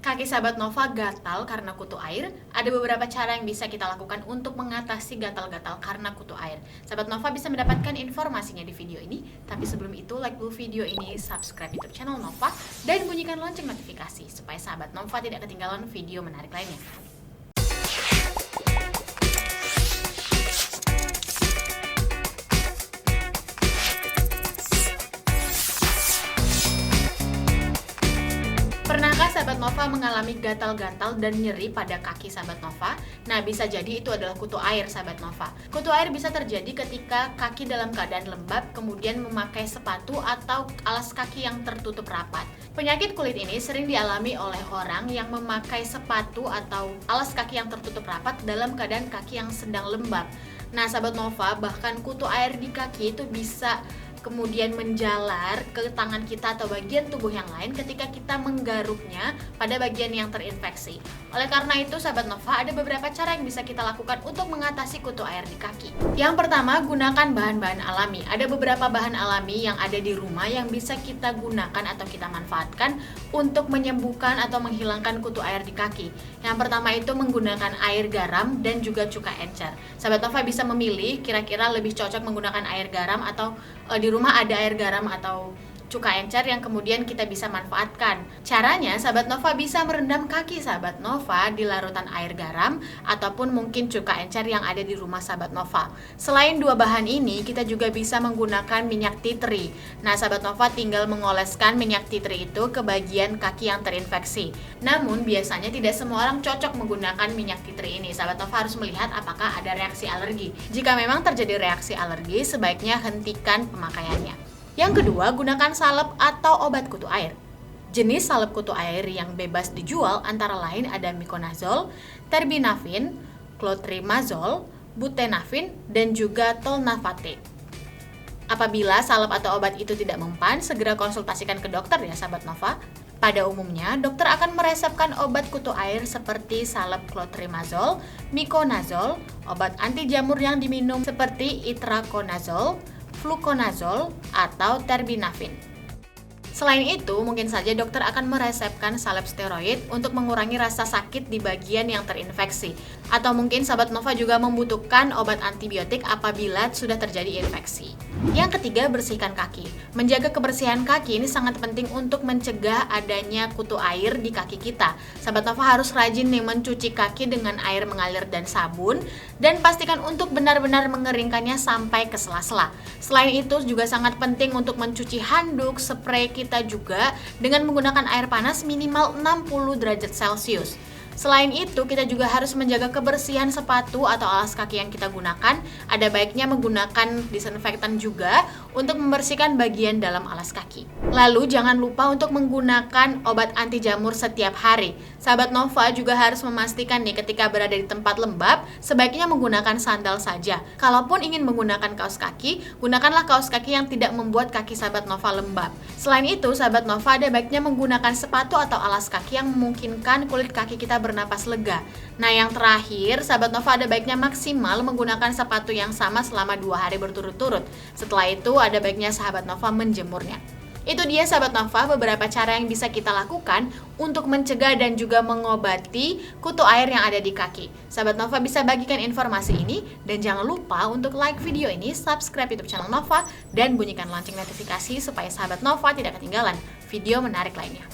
Kaki sahabat Nova gatal karena kutu air. Ada beberapa cara yang bisa kita lakukan untuk mengatasi gatal-gatal karena kutu air. Sahabat Nova bisa mendapatkan informasinya di video ini. Tapi sebelum itu, like dulu video ini, subscribe YouTube channel Nova, dan bunyikan lonceng notifikasi supaya sahabat Nova tidak ketinggalan video menarik lainnya. Pernahkah sahabat Nova mengalami gatal-gatal dan nyeri pada kaki sahabat Nova? Nah, bisa jadi itu adalah kutu air sahabat Nova. Kutu air bisa terjadi ketika kaki dalam keadaan lembab, kemudian memakai sepatu atau alas kaki yang tertutup rapat. Penyakit kulit ini sering dialami oleh orang yang memakai sepatu atau alas kaki yang tertutup rapat dalam keadaan kaki yang sedang lembab. Nah, sahabat Nova, bahkan kutu air di kaki itu bisa kemudian menjalar ke tangan kita atau bagian tubuh yang lain ketika kita menggaruknya pada bagian yang terinfeksi. Oleh karena itu, sahabat Nova, ada beberapa cara yang bisa kita lakukan untuk mengatasi kutu air di kaki. Yang pertama, gunakan bahan-bahan alami. Ada beberapa bahan alami yang ada di rumah yang bisa kita gunakan atau kita manfaatkan untuk menyembuhkan atau menghilangkan kutu air di kaki. Yang pertama itu menggunakan air garam dan juga cuka encer. Sahabat Nova bisa memilih kira-kira lebih cocok menggunakan air garam atau di rumah ada air garam atau cuka encer yang kemudian kita bisa manfaatkan. Caranya, sahabat Nova bisa merendam kaki sahabat Nova di larutan air garam ataupun mungkin cuka encer yang ada di rumah sahabat Nova. Selain dua bahan ini, kita juga bisa menggunakan minyak tea tree. Nah, sahabat Nova tinggal mengoleskan minyak tea tree itu ke bagian kaki yang terinfeksi. Namun, biasanya tidak semua orang cocok menggunakan minyak tea tree ini. Sahabat Nova harus melihat apakah ada reaksi alergi. Jika memang terjadi reaksi alergi, sebaiknya hentikan pemakaiannya. Yang kedua, gunakan salep atau obat kutu air. Jenis salep kutu air yang bebas dijual antara lain ada miconazole, terbinafine, clotrimazole, butenafin, dan juga tolnafate. Apabila salep atau obat itu tidak mempan, segera konsultasikan ke dokter ya sahabat Nova. Pada umumnya, dokter akan meresepkan obat kutu air seperti salep clotrimazole, miconazole, obat anti jamur yang diminum seperti itraconazole, fluconazole, atau terbinafin. Selain itu, mungkin saja dokter akan meresepkan salep steroid untuk mengurangi rasa sakit di bagian yang terinfeksi. Atau mungkin sahabat Nova juga membutuhkan obat antibiotik apabila sudah terjadi infeksi. Yang ketiga, bersihkan kaki. Menjaga kebersihan kaki ini sangat penting untuk mencegah adanya kutu air di kaki kita. Sahabat Nova harus rajin nih mencuci kaki dengan air mengalir dan sabun, dan pastikan untuk benar-benar mengeringkannya sampai ke sela-sela. Selain itu juga sangat penting untuk mencuci handuk, spray kita juga dengan menggunakan air panas minimal 60 derajat Celcius. Selain itu, kita juga harus menjaga kebersihan sepatu atau alas kaki yang kita gunakan. Ada baiknya menggunakan disinfektan juga untuk membersihkan bagian dalam alas kaki. Lalu, jangan lupa untuk menggunakan obat anti jamur setiap hari. Sahabat Nova juga harus memastikan nih ketika berada di tempat lembab, sebaiknya menggunakan sandal saja. Kalaupun ingin menggunakan kaos kaki, gunakanlah kaos kaki yang tidak membuat kaki sahabat Nova lembab. Selain itu, sahabat Nova ada baiknya menggunakan sepatu atau alas kaki yang memungkinkan kulit kaki kita bernapas lega. Nah, yang terakhir, sahabat Nova ada baiknya maksimal menggunakan sepatu yang sama selama 2 hari berturut-turut. Setelah itu, ada baiknya sahabat Nova menjemurnya. Itu dia sahabat Nova, beberapa cara yang bisa kita lakukan untuk mencegah dan juga mengobati kutu air yang ada di kaki. Sahabat Nova bisa bagikan informasi ini, dan jangan lupa untuk like video ini, subscribe YouTube channel Nova, dan bunyikan lonceng notifikasi supaya sahabat Nova tidak ketinggalan video menarik lainnya.